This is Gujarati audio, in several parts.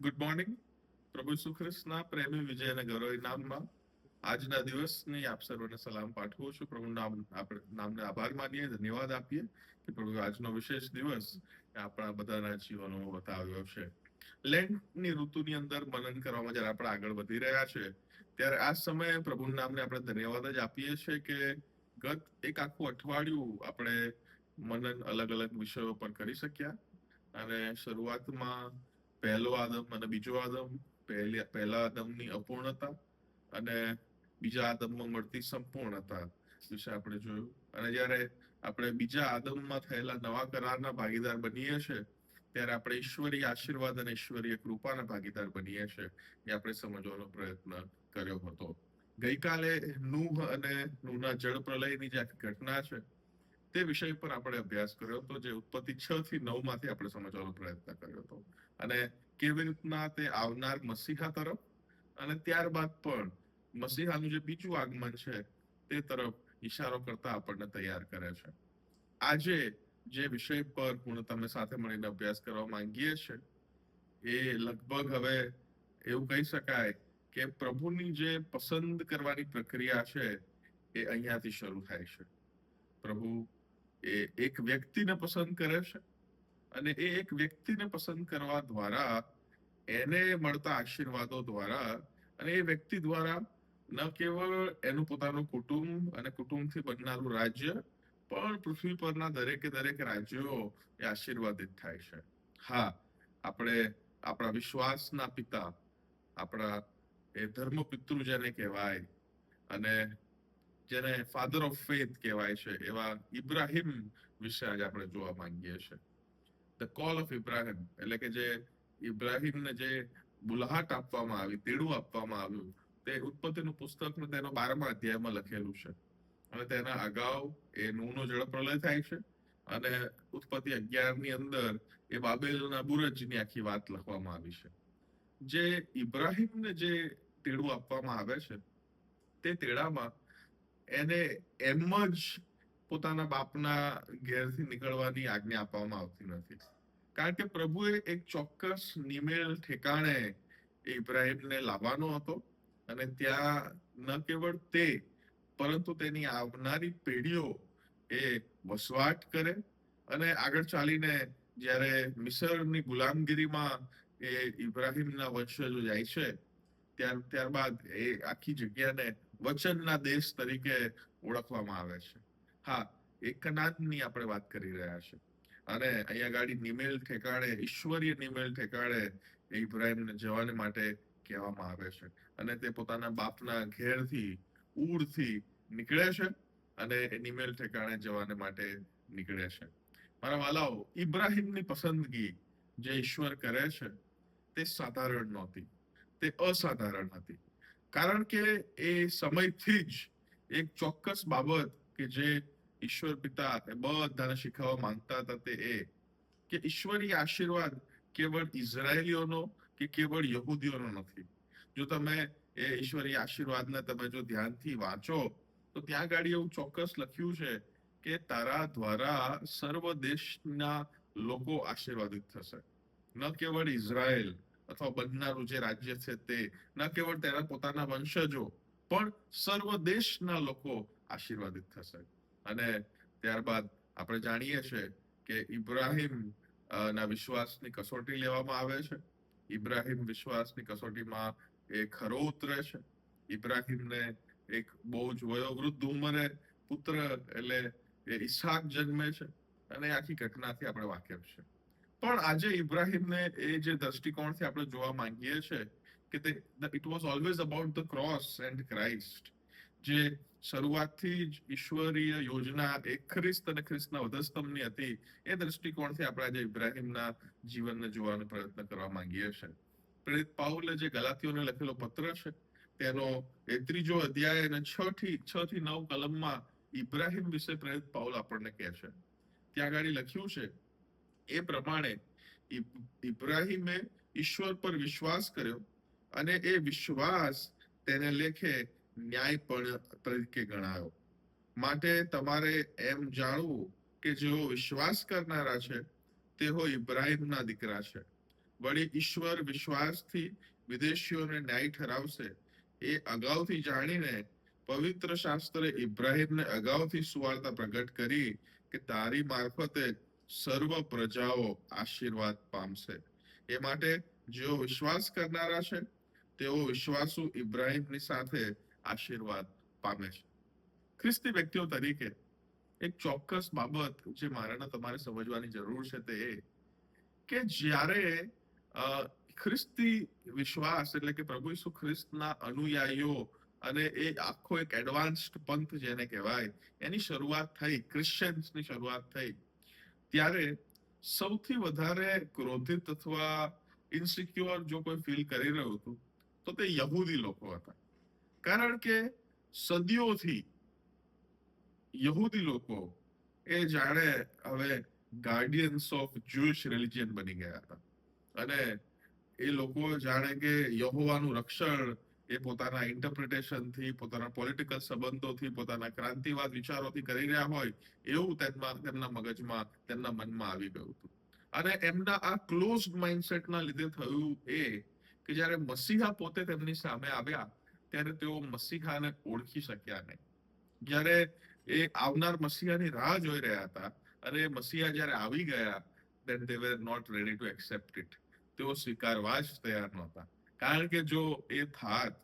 Good morning. પ્રભુ ઈસુ ખ્રિસ્તના પ્રેમી વિજય અને ગૌરવ નામમાં આજના દિવસની આપ સર્વને સલામ પાઠવું છું. પ્રભુ નામને આભાર માનીએ, ધન્યવાદ આપીએ કે પ્રભુ આજનો વિશેષ દિવસ આપણા બધાના જીવનો બતાવ્યો છે. લેન્ટની ઋતુની અંદર મનન કરવામાં જયારે આપણે આગળ વધી રહ્યા છે ત્યારે આ સમયે પ્રભુના નામને આપણે ધન્યવાદ જ આપીએ છીએ કે ગત એક આખું અઠવાડિયું આપણે મનન અલગ અલગ વિષયો પર કરી શક્યા. અને શરૂઆતમાં પહેલો આદમ અને બીજો આદમ, પહેલા આદમની અપૂર્ણતા અને બીજા આદમમાં મળતી સંપૂર્ણતા વિશે આપણે જોયું. અને જયારે આપણે બીજા આદમમાં થયેલા નવા કરારના ભાગીદાર બનીએ છીએ ત્યારે આપણે ઈશ્વરીય આશીર્વાદ અને ઈશ્વરીય કૃપાના ભાગીદાર બનીએ છીએ એ આપણે સમજવાનો પ્રયત્ન કર્યો હતો. ગઈકાલે નૂહ અને નૂહના જળ પ્રલયની જે આખી ઘટના છે તે વિષય પર આપણે અભ્યાસ કર્યો હતો, જે ઉત્પત્તિ 6 થી 9 માંથી આપણે સમજવાનો પ્રયત્ન કર્યો હતો. અને કેવી રીતના તે આવનાર મસીહા તરફ અને ત્યારબાદ પણ મસીહાનું જે બીજું આગમન છે તે તરફ ઈશારો કરતા આપણને તૈયાર કરે છે. આજે જે વિષય પર હું તમે સાથે મળીને અભ્યાસ કરવા માંગીએ છીએ એ લગભગ હવે એવું કહી શકાય કે પ્રભુની જે પસંદ કરવાની પ્રક્રિયા છે એ અહીંયાથી શરૂ થાય છે. પ્રભુ એ એક વ્યક્તિને પસંદ કરે છે અને એ એક વ્યક્તિને પસંદ કરવા દ્વારા એને મળતા આશીર્વાદો દ્વારા અને એ વ્યક્તિ દ્વારા ન કેવળ એનું પોતાનું કુટુંબ અને કુટુંબથી બનનારું રાજ્ય પણ પૃથ્વી પરના દરેકે દરેક રાજ્યો એ આશીર્વાદિત થાય છે. હા, આપણે આપણા વિશ્વાસના પિતા, આપણા એ ધર્મપિતૃ જેને કહેવાય અને જેને ફાધર ઓફ ફેથ કહેવાય છે એવા ઇબ્રાહિમ વિશે આજે આપણે જોવા માંગીએ છીએ. ધ કોલ ઓફ ઇબ્રાહિમ એટલે કે જે ઇબ્રાહિમને જે બુલાહટ આપવામાં આવી, તેડું આપવામાં આવ્યું, તે ઉત્પત્તિનું પુસ્તક તેનો 12મા અધ્યાયમાં લખેલું છે. અને તેના અગાઉ એ નૂહનો જળ પ્રલય થાય છે અને ઉત્પત્તિ 11 ની અંદર એ બાબેલના બુરજની આખી વાત લખવામાં આવી છે. જે ઇબ્રાહિમને જે તેડું આપવામાં આવે છે તે તેડામાં એને એમ જ પોતાના બાપના ઘેરથી નીકળવાની આજ્ઞા આપવામાં આવતી નથી. કારણ કે પ્રભુએ એક ચોક્કસ નિમેલ ઠેકાણે ઇબ્રાહિમને લાવવાનો હતો અને ત્યાં ન કેવળ તે પરંતુ તેની આવનારી પેઢીઓ એ વસવાટ કરે અને આગળ ચાલીને જ્યારે મિસરની ગુલામગીરીમાં એ ઇબ્રાહિમના વંશજો જાય છે ત્યારબાદ એ આખી જગ્યાને વચનના દેશ તરીકે ઓળખવામાં આવે છે. હા, એ કનાનની આપણે વાત કરી રહ્યા છે અને અહીંયા ગાડી નિમેલ ઠેકાણે, ઈશ્વરીય નિમેલ ઠેકાણે ઇબ્રાહિમને જવાને માટે કહેવામાં આવે છે. અને તે પોતાના બાપના ઘેરથી, ઉરથી નીકળે છે અને એ નિમેલ ઠેકાણે જવાને માટે નીકળે છે. મારા વાલાઓ, ઇબ્રાહિમની પસંદગી જે ઈશ્વર કરે છે તે સાધારણ નહોતી, તે અસાધારણ હતી. કારણ કે એ સમયથી જ એક ચોક્કસ બાબત કે જે ઈશ્વર પિતા બધાને શીખવવા માંગતા હતા તે એ કે ઈશ્વરી આશીર્વાદ કેવળ ઇઝરાયેલીઓનો કે કેવળ યહૂદીઓનો નથી. જો તમે એ ઈશ્વરી આશીર્વાદને તમે જો ધ્યાનથી વાંચો તો ત્યાં ગાડી એવું ચોક્કસ લખ્યું છે કે તારા દ્વારા સર્વ દેશના લોકો આશીર્વાદિત થશે. ન કેવળ ઇઝરાયેલ અથવા બનનારું જે રાજ્ય છે તે, ન કેવળ તેના પોતાના વંશજો, પણ સર્વ દેશના લોકો આશીર્વાદિત થશે. અને ત્યારબાદ આપણે જાણીએ છીએ કે ઇબ્રાહિમ ના વિશ્વાસની કસોટી લેવામાં આવે છે. ઇબ્રાહિમ વિશ્વાસની કસોટીમાં એ ખરો ઉતરે છે. ઇબ્રાહિમને એક બહુ જ વયોવૃદ્ધ ઉંમરે પુત્ર એટલે ઈસહાક જન્મે છે અને આખી ઘટનાથી આપણે વાકેફ છે. પણ આજે ઇબ્રાહિમને એ જે દ્રષ્ટિકોણથી આપણે જોવા માંગીએ છીએ કે it was always about the cross and Christ, જે શરૂઆતથી જ ઈશ્વરીય યોજના એક ખ્રિસ્ત અને ખ્રિસ્તના વધસ્તંભની હતી, એ દ્રષ્ટિકોણથી આપણે આજે ઇબ્રાહિમના જીવનને જોવાનો પ્રયત્ન કરવા માંગીએ છીએ. પ્રેરિત પાઉલે જે ગલાતીઓને લખેલો પત્ર છે તેનો 3 અધ્યાય અને 6 થી 9 કલમમાં ઇબ્રાહિમ વિશે પ્રેરિત પાઉલ આપણને કહે છે. ત્યાં આગળ લખ્યું છે એ પ્રમાણે ઇબ્રાહિમે ઈશ્વર પર વિશ્વાસ કર્યો અને એ વિશ્વાસ તેને લેખે ન્યાય પણ તરીકે ગણાયો. માટે તમારે એમ જાણવું કે જેઓ વિશ્વાસ કરનારા છે તેઓ ઇબ્રાહિમના દીકરા છે. વળી ઈશ્વર વિશ્વાસથી વિદેશીઓને ન્યાય ઠરાવશે એ અગાઉથી જાણીને પવિત્ર શાસ્ત્રે ઇબ્રાહિમને અગાઉથી સુવાર્તા પ્રગટ કરી કે તારી મારફતે સર્વ પ્રજાઓ આશીર્વાદ પામશે. એ માટે જેઓ વિશ્વાસ કરનારા છે તેઓ વિશ્વાસુ ઇબ્રાહિમની સાથે આશીર્વાદ પામે છે. ખ્રિસ્તી વ્યક્તિઓ તરીકે એક ચોક્કસ બાબત જે મારાને તમારે સમજવાની જરૂર છે તે એ કે જ્યારે ખ્રિસ્તી વિશ્વાસ એટલે કે પ્રભુ ઈસુ ખ્રિસ્તના અનુયાયીઓ અને એ આખો એક એડવાન્સ્ડ પંથ જેને કહેવાય એની શરૂઆત થઈ, ક્રિશ્ચિયન્સની શરૂઆત થઈ, ત્યારે સૌથી વધારે ક્રોધિત અથવા ઇન્સિક્યોર જો કોઈ ફીલ કરી રહ્યું હતું તો તે યહૂદી લોકો હતા. કારણ કે સદીઓથી યહૂદી લોકો એ જાણે હવે ગાર્ડિયન્સ ઓફ જ્યુઇશ રિલિજન બની ગયા હતા અને એ લોકો જાણે કે યહોવાનું રક્ષણ એ પોતાના ઇન્ટરપ્રિટેશનથી, પોતાના પોલિટિકલ સંબંધોથી, પોતાના ક્રાંતિવાદ વિચારોથી કરી રહ્યા હોય એવું તેમના મગજમાં, તેમના મનમાં આવી ગયું હતું. અને એમના આ ક્લોઝડ માઇન્ડસેટના લીધે થયું એ કે જ્યારે મસીહા પોતે તેમની સામે આવ્યા ત્યારે તેઓ મસીહાને ઓળખી શક્યા નહીં. જ્યારે એ આવનાર મસીહાની રાહ જોઈ રહ્યા હતા અને એ મસીહા જ્યારે આવી ગયા then they were not ready to accept it. તેઓ સ્વીકારવા જ તૈયાર નહોતા. કારણ કે જો એ થાત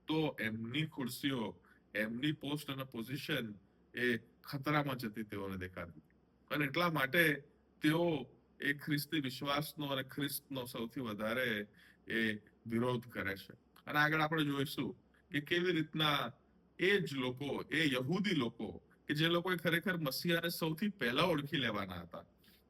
તો એમની ખુરશીઓ, એમની પોસ્ટ અને પોઝિશન એ ખતરામાં જતી તેઓને દેખાતી. અને એટલા માટે તેઓ એ ખ્રિસ્તી વિશ્વાસનો અને ખ્રિસ્તનો સૌથી વધારે એ વિરોધ કરે છે. અને આગળ આપણે જોઈશું કે કેવી રીતના એ જ લોકો, એ યહૂદી લોકો કે જે લોકોએ ખરેખર મસીહાને સૌથી પહેલા ઓળખી લેવાના હતા,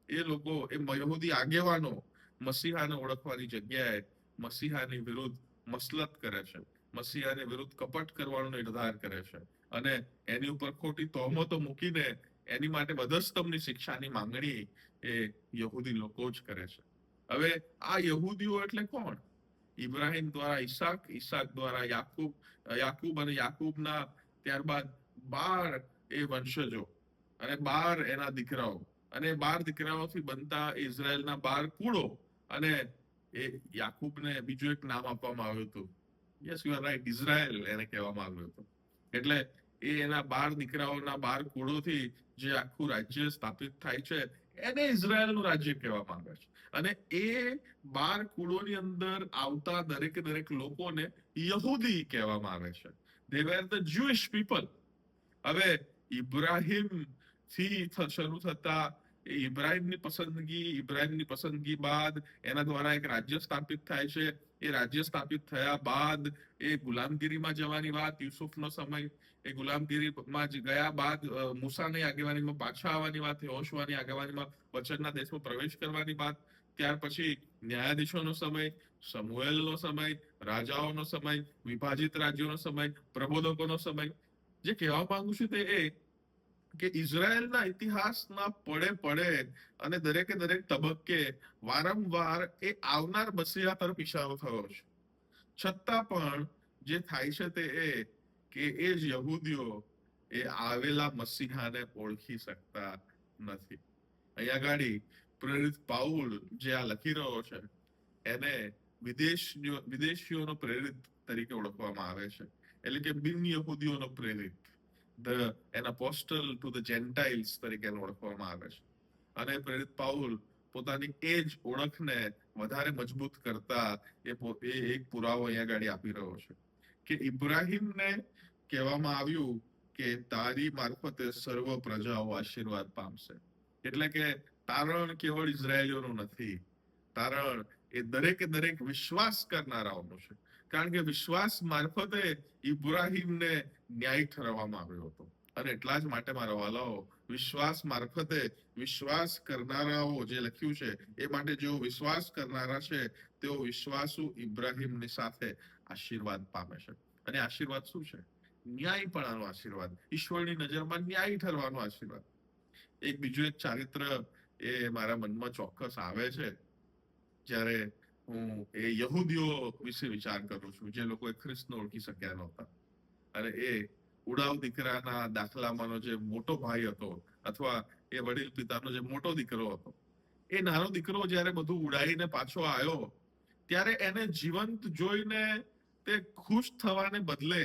એ લોકો, એ યહૂદી આગેવાનો મસીહાને ઓળખવાની જગ્યાએ મસીહાની વિરુદ્ધ મસલત કરે છે, મસીહાની વિરુદ્ધ કપટ કરવાનો નિર્ધાર કરે છે અને એની ઉપર ખોટી તહોમતો મૂકીને એની માટે વધસ્તંભની શિક્ષાની માંગણી એ યહૂદી લોકો જ કરે છે. હવે આ યહૂદીઓ એટલે કોણ? ઇબ્રાહિમ દ્વારા ઈસાક, ઈસાક દ્વારા યાકૂબ, યાકૂબ અને યાકૂબના ત્યારબાદ 12 એ વંશજો અને 12 એના દીકરાઓ અને 12 દીકરાઓથી બનતા ઇઝરાયલના 12 કુળો. અને એ યાકૂબને બીજું એક નામ આપવામાં આવ્યું હતું, yes you are right, Israel એને કહેવામાં આવ્યું હતું. એટલે એ એના 12 દીકરાઓના 12 કુળોથી જે આખું રાજ્ય સ્થાપિત થાય છે એને ઇઝરાયલનું રાજ્ય કહેવામાં આવે છે. અને એ 12 કુળોની અંદર આવતા દરેકે દરેક લોકોને યહૂદી કહેવામાં આવે છે. they were the Jewish people. હવે ઇબ્રાહિમ થી શરૂ થતા ઇબ્રાહિમની પસંદગી બાદ એના દ્વારા એક રાજ્ય સ્થાપિત થાય છે. એ રાજ્ય સ્થાપિત થયા બાદ એ ગુલામગીરીમાં જવાની વાત, યુસુફનો સમય, એ ગુલામગીરીમાં ગયા બાદ મૂસાની આગેવાનીમાં પાછા આવવાની વાત, હોશવાની આગેવાનીમાં વચનના દેશમાં પ્રવેશ કરવાની વાત, ત્યાર પછી ન્યાયાધીશોનો સમય, સમુએલનો સમય, રાજાઓનો સમય, વિભાજિત રાજ્યોનો સમય, પ્રબોધકોનો સમય. જે કહેવા માંગુ છું તે એ કે ઇઝરાયલના ઇતિહાસના પડે પડે અને દરેકે દરેક તબક્કે વારંવાર એ આવનાર મસીહા તરફ ઇશારો થયો છે. છતાં પણ જે થાય છે તે એ કે એ જ યહૂદીઓ એ આવેલા મસીહાને ઓળખી શકતા નથી. અહીંયા ગાડી પ્રેરિત પાઉલ જે આ લખી રહ્યો છે એને વિદેશીઓનો પ્રેરિત તરીકે ઓળખવામાં આવે છે, એટલે કે બિન યહૂદીઓનો પ્રેરિત, an apostle to the Gentiles તરીકે ઓળખવામાં આવે છે. અને પ્રેરિત પાઉલ પોતાની એ જ ઓળખને વધારે મજબૂત કરતા એ એક પુરાવો અહીંયા ગાડી આપી રહ્યો છે કે ઇબ્રાહિમને કહેવામાં આવ્યું કે તારી મારફતે સર્વ પ્રજાઓ આશીર્વાદ પામશે. એટલે કે તારણ કેવળ ઇઝરાયેલીઓનું નથી, તારણ એ દરેકે દરેક વિશ્વાસ કરનારાઓનું છે. કારણ કે વિશ્વાસ મારફતે ઇબ્રાહિમને ન્યાય ઠરવવામાં આવ્યો હતો. અને એટલા જ માટે મારા વાલાઓ, વિશ્વાસ મારફતે વિશ્વાસ કરનારાઓ જે લખ્યું છે એ માટે જેઓ વિશ્વાસ કરનારા છે તેઓ વિશ્વાસુ ઇબ્રાહિમની સાથે આશીર્વાદ પામે છે. અને આશીર્વાદ શું છે? ન્યાયપણાનો આશીર્વાદ, ઈશ્વરની નજરમાં ન્યાય ઠરવાનો આશીર્વાદ. એક બીજું એક ચારિત્ર એ મારા મનમાં ચોક્કસ આવે છે જ્યારે હું એ યહૂદીઓ વિશે વિચાર કરું છું જે લોકો ખ્રિસ્તને ઓળખી શક્યા નહોતા. અને એ ઉડાવ દીકરાના દાખલામાંનો જે મોટો ભાઈ હતો અથવા એ વડીલ પિતાનો જે મોટો દીકરો હતો, એ નાનો દીકરો જ્યારે બધું ઉડાઈને પાછો આવ્યો ત્યારે એને જીવંત જોઈને તે ખુશ થવાને બદલે,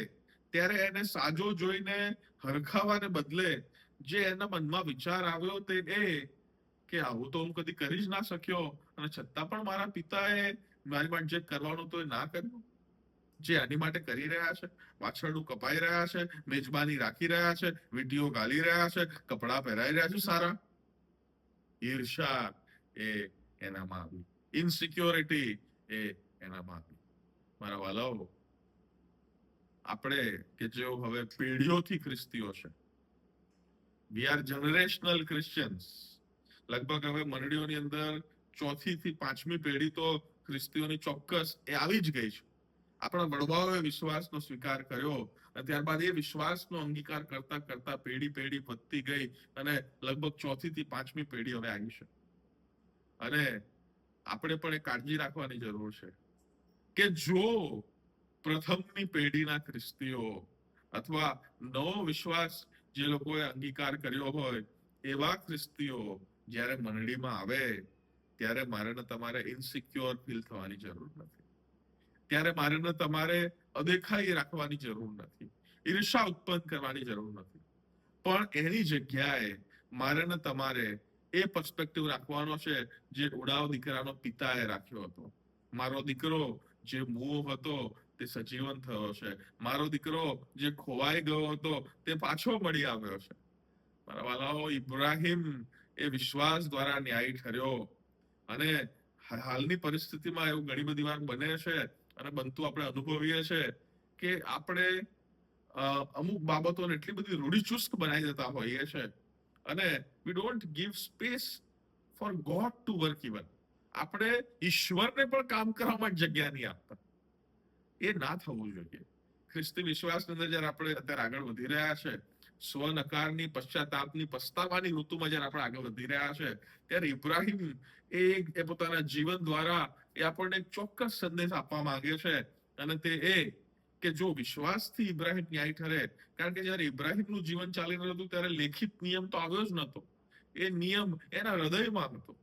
ત્યારે એને સાજો જોઈને હરખાવાને બદલે જે એના મનમાં વિચાર આવ્યો તે એ કે આવું તો હું કદી કરી જ ના શક્યો, અને છતાં પણ મારા પિતાએ મારી માટે જે કરવાનું તો એ ના કર્યું. જે આની માટે કરી રહ્યા છે, પાછળનું કપાઈ રહ્યા છે, મેજબાની રાખી રહ્યા છે, વીંટીઓ ગાલી રહ્યા છે, કપડા પહેરાઈ રહ્યા છે સારા. ઈર્ષા એ એનામાં આવી, ઇનસિક્યોરિટી એ એનામાં આવી. મારા વાલાઓ, આપણે કે જેઓ હવે પેઢીઓથી ખ્રિસ્તીઓ છે, વી આર જનરેશનલ ક્રિશ્ચિયન્સ. લગભગ હવે મંડળીઓની અંદર 4થી થી 5મી પેઢી તો ખ્રિસ્તીઓની ચોક્કસ એ આવી જ ગઈ છે. આપણા વડવાઓએ વિશ્વાસનો સ્વીકાર કર્યો અને ત્યારબાદ એ વિશ્વાસનો અંગીકાર કરતા કરતા પેઢી વધતી ગઈ અને લગભગ 4થી થી 5મી પેઢી હવે આવી છે. અને આપણે પણ એ કાળજી રાખવાની જરૂર છે કે જો પ્રથમની પેઢીના ખ્રિસ્તીઓ અથવા નવો વિશ્વાસ જે લોકોએ અંગીકાર કર્યો હોય એવા ખ્રિસ્તીઓ જ્યારે મંડળીમાં આવે ત્યારે મારે ને તમારે ઇનસિક્યોર ફીલ થવાની જરૂર નથી. ત્યારે મારે ને તમારે અદેખાઈ રાખવાની જરૂર નથી, ઈર્ષા ઉત્પન્ન કરવાની જરૂર નથી. પણ એની જગ્યાએ મારે ને તમારે એ પર્સપેક્ટિવ રાખવાનો છે જે ઉડાવ દીકરાનો પિતાએ રાખ્યો હતો. મારો દીકરો જે મૂવો હતો તે સજીવન થયો છે, મારો દીકરો જે ખોવાઈ ગયો હતો તે પાછો મળી આવ્યો છે. મારા વાલાઓ, ઇબ્રાહિમ એ વિશ્વાસ દ્વારા ન્યાયી ઠર્યો. અને હાલની પરિસ્થિતિમાં એવું ઘણી બધી વાર બને છે અને બનતું આપણે અનુભવીએ છે કે આપણે અમુક બાબતોને એટલી બધી રૂઢિચુસ્ત બનાવી દેતા હોઈએ છે અને we don't give space for God to work even. આપણે ઈશ્વરને પણ કામ કરવા માટે જગ્યા નહીં આપતા. એ ના થવું જોઈએ. ખ્રિસ્તી વિશ્વાસની અંદર જયારે આપણે અત્યારે આગળ વધી રહ્યા છે, સ્વનકારની, પશ્ચાતાપની, પસ્તાવાની ઋતુમાં જયારે આપણે આગળ વધી રહ્યા છે, ત્યારે ઇબ્રાહિમ એ પોતાના જીવન દ્વારા એ આપણને એક ચોક્કસ સંદેશ આપવા માંગે છે. અને તે એ કે જો વિશ્વાસથી ઇબ્રાહિમ ન્યાય ઠરે, કારણ કે જયારે ઇબ્રાહિમનું જીવન ચાલી રહ્યું હતું ત્યારે લેખિત નિયમ તો આવ્યો જ નતો. એ નિયમ એના હૃદયમાં હતો.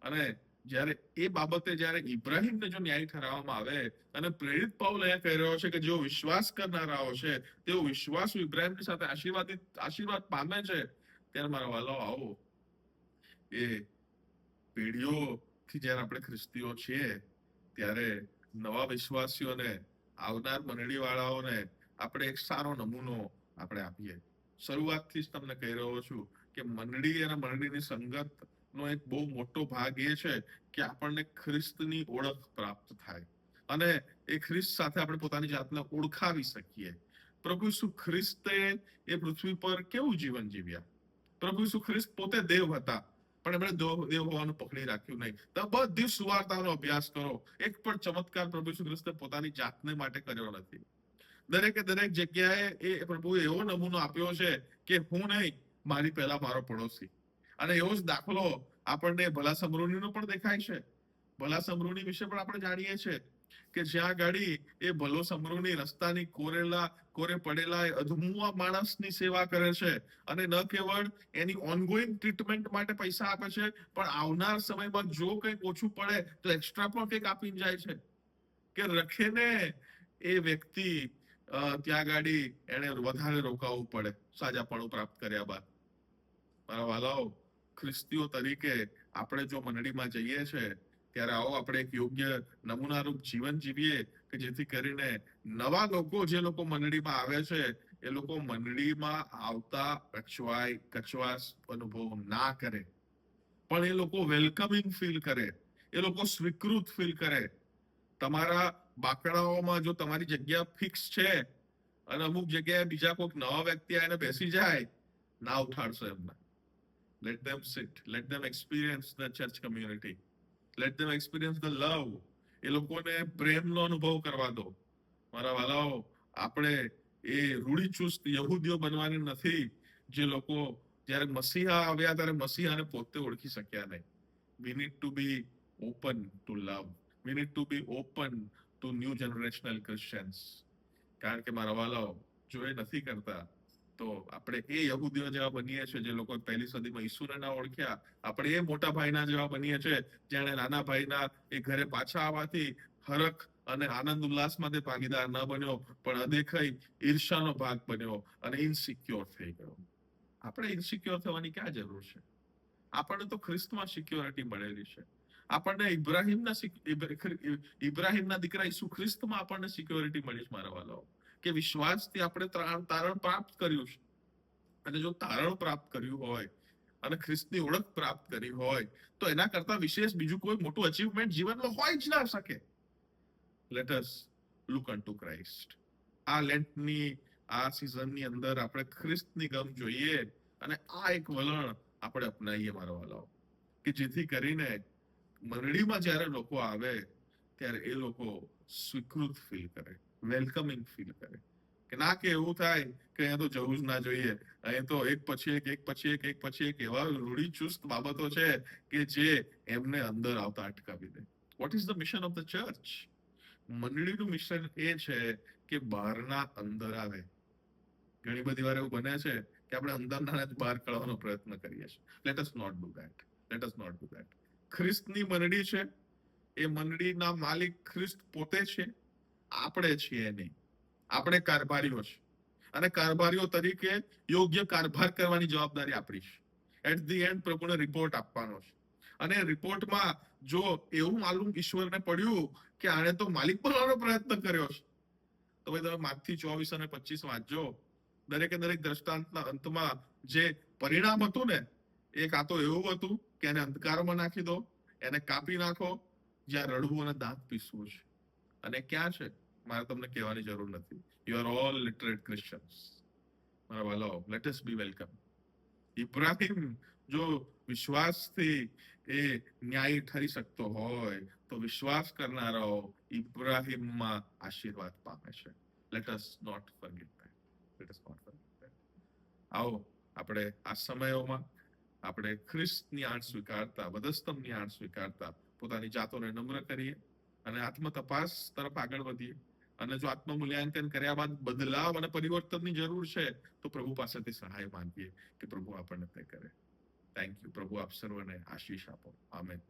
અને જ્યારે એ બાબતે જ્યારે ઇબ્રાહિમને જો ન્યાય ઠરાવવામાં આવે અને પ્રેરિત પાઉલ અહીંયા કહી રહ્યો છે કે જેઓ વિશ્વાસ કરનારાઓ છે તેઓ વિશ્વાસુ ઇબ્રાહિમની સાથે આશીર્વાદ પામે છે, ત્યારે મારા વાલો આવો એ પેઢીઓથી જ્યારે આપણે ખ્રિસ્તીઓ છીએ ત્યારે નવા વિશ્વાસીઓને, આવનાર મંડળી વાળાઓને આપણે એક સારો નમૂનો આપણે આપીએ. શરૂઆતથી જ તમને કહી રહ્યો છું કે મંડળી અને મંડળીની સંગત નો એક બહુ મોટો ભાગ એ છે કે આપણને ખ્રિસ્તની ઓળખ પ્રાપ્ત થાય અને એ ખ્રિસ્ત સાથે આપણે પોતાની જાતને ઓળખાવી શકીએ. પ્રભુ ઈસુ ખ્રિસ્તે એ પૃથ્વી પર કેવું જીવન જીવ્યા? પ્રભુ ઈસુ ખ્રિસ્ત પોતે દેવ હતા, પણ એમણે દેવ હોવાનું પકડી રાખ્યું નહીં. તમે બધી સુવાર્તાનો અભ્યાસ કરો, એક પણ ચમત્કાર પ્રભુ ઈસુ ખ્રિસ્તે પોતાની જાતને માટે કર્યો નથી. દરેકે દરેક જગ્યાએ એ પ્રભુએ એવો નમૂનો આપ્યો છે કે હું નહીં, મારી પહેલા મારો પડોશી. અને એવો જ દાખલો આપણને ભલા સમરૂણીનો પણ દેખાય છે. ભલા સમરૂણી વિશે પણ આપણે જાણીએ છીએ કે જ્યાં ગાડી એ ભલો સમરૂણી રસ્તાની કોરે પડેલા અધમુઆ માણસની સેવા કરે છે અને ન કેવળ એની ઓનગોઈંગ ટ્રીટમેન્ટ માટે પૈસા આપે છે, પણ આવનાર સમયમાં જો કંઈક ઓછું પડે તો એક્સ્ટ્રા પણ કંઈક આપીને જાય છે કે રખેને એ વ્યક્તિ ત્યાં ગાડી એને વધારે રોકાવવું પડે સાજાપણું પ્રાપ્ત કર્યા બાદ. મારા વાલાઓ, ખ્રિસ્તીઓ તરીકે આપણે જો મંડળીમાં જઈએ છે ત્યારે આવો આપણે એક યોગ્ય નમૂનારૂપ જીવન જીવીએ કે જેથી કરીને નવા લોકો જે લોકો મંડળીમાં આવે છે એ લોકો મંડળીમાં આવતા કચવાસ અનુભવ ના કરે, પણ એ લોકો વેલકમિંગ ફીલ કરે, એ લોકો સ્વીકૃત ફીલ કરે. તમારા બાકડાઓમાં જો તમારી જગ્યા ફિક્સ છે અને અમુક જગ્યાએ બીજા કોઈક નવા વ્યક્તિ આવીને બેસી જાય, ના ઉઠાડશો એમને. Let them sit. Let them experience the church community. Let them experience the love. એ લોકોને પ્રેમનો અનુભવ કરવા દો. મારા વાલાઓ, આપણે એ રૂઢિચુસ્ત યહૂદીઓ બનવાની નથી જે લોકો જ્યારે મસીહા આવ્યા ત્યારે મસીહાને પોતે ઓળખી શક્યા નહીં. We need to be open to love. We need to be open to new generational Christians. કારણ કે મારા વાલાઓ, જો એ નથી કરતા તો આપણે એ યહૂદીઓ જેવા બનીએ છીએ જે લોકો પહેલી સદીમાં ઈસુને ના ઓળખ્યા. આપણે એ મોટા ભાઈના જેવા બનીએ છીએ જેણે નાના ભાઈના એ ઘરે પાછા આવવાથી હરખ અને આનંદ ઉલ્લાસમાંથી ભાગીદાર ન બન્યો, પણ અદેખાઈ ઈર્ષાનો ભાગ બન્યો અને ઇનસિક્યોર થઈ ગયો. આપણે ઇનસિક્યોર થવાની ક્યાં જરૂર છે? આપણને તો ખ્રિસ્તમાં સિક્યોરિટી મળેલી છે. આપણને ઇબ્રાહિમના દીકરા ઈસુ ખ્રિસ્તમાં આપણને સિક્યોરિટી મળી છે મારા વાલાઓ, કે વિશ્વાસથી આપણે તારણ પ્રાપ્ત કર્યું છે. અને જો તારણ પ્રાપ્ત કર્યું હોય અને ખ્રિસ્તની ઓળખ પ્રાપ્ત કરી હોય તો એના કરતા વિશેષ બીજું કોઈ મોટું અચીવમેન્ટ જીવનમાં હોય જ ના શકે. Let us look unto Christ. આ લેન્ટની આ સિઝનની અંદર આપણે ખ્રિસ્તની ગમ જોઈએ અને આ એક વલણ આપણે અપનાવીએ મારા વાલાઓ, કે જેથી કરીને મંડળીમાં જ્યારે લોકો આવે ત્યારે એ લોકો સ્વીકૃત ફીલ કરે, વેલકમિંગ ફીલ કરે, કે ના કે એવું થાય કે અહીંયા તો જવું જ ના જોઈએ, અહીં તો એક પછી એક એવા રૂઢિચુસ્ત બાબતો છે કે જે એમને અંદર આવતા અટકાવી દે. What is the mission of the church? મંડળીનું મિશન એ છે કે બહારના અંદર આવે. ઘણી બધી વાર એવું બને છે કે આપણે અંદરના જ બહાર કાઢવાનો પ્રયત્ન કરીએ છીએ. Let us not do that. Let us not do that. ખ્રિસ્તની મંડળી છે, એ મંડળીના માલિક ખ્રિસ્ત પોતે છે, આપણે છીએ નહીં. આપણે કારભારીઓ છે અને કારભારીઓ તરીકે યોગ્ય કારભાર કરવાની જવાબદારી આપણી છે. એટ ધી એન્ડ પ્રભુને રિપોર્ટ આપવાનો છે અને રિપોર્ટમાં જો એવું માલુમ ઈશ્વરને પડ્યું કે આણે તો માલિક બનવાનો પ્રયત્ન કર્યો છે, તો ભાઈ તમે માર્કથી 24 અને 25 વાંચજો. દરેકે દરેક દ્રષ્ટાંતના અંતમાં જે પરિણામ હતું ને, એ કાં તો એવું હતું કે એને અંધકારમાં નાખી દો, એને કાપી નાખો, જ્યાં રડવું અને દાંત પીસવું છે. અને ક્યાં છે મારે તમને કહેવાની જરૂર નથી. યુ આર ઓલ લિટરેટ ક્રિશ્ચન્સ મારા વાલાઓ. લેટ અસ બી વેલકમ. ઇબ્રાહિમ જો વિશ્વાસથી એ ન્યાયી ઠરી શકતો હોય તો વિશ્વાસ કરનારાઓ ઇબ્રાહિમમાં આશીર્વાદ પામે છે. Let us not forget that. Let us not forget that. આવો આપણે આ સમયોમાં આપણે ખ્રિસ્તની આંચ સ્વીકારતા, વધસ્તંભની આંચ સ્વીકારતા પોતાની જાતોને નમ્ર કરીએ અને આત્મતપાસ તરફ આગળ વધીએ. અને જો આત્મમૂલ્યાંકન કર્યા બાદ બદલાવ અને પરિવર્તનની જરૂર છે તો પ્રભુ પાસેથી સહાય માંગીએ કે પ્રભુ આપણને તે કરે. Thank you. પ્રભુ આપ સર્વને આશીષ આપો. આમેન.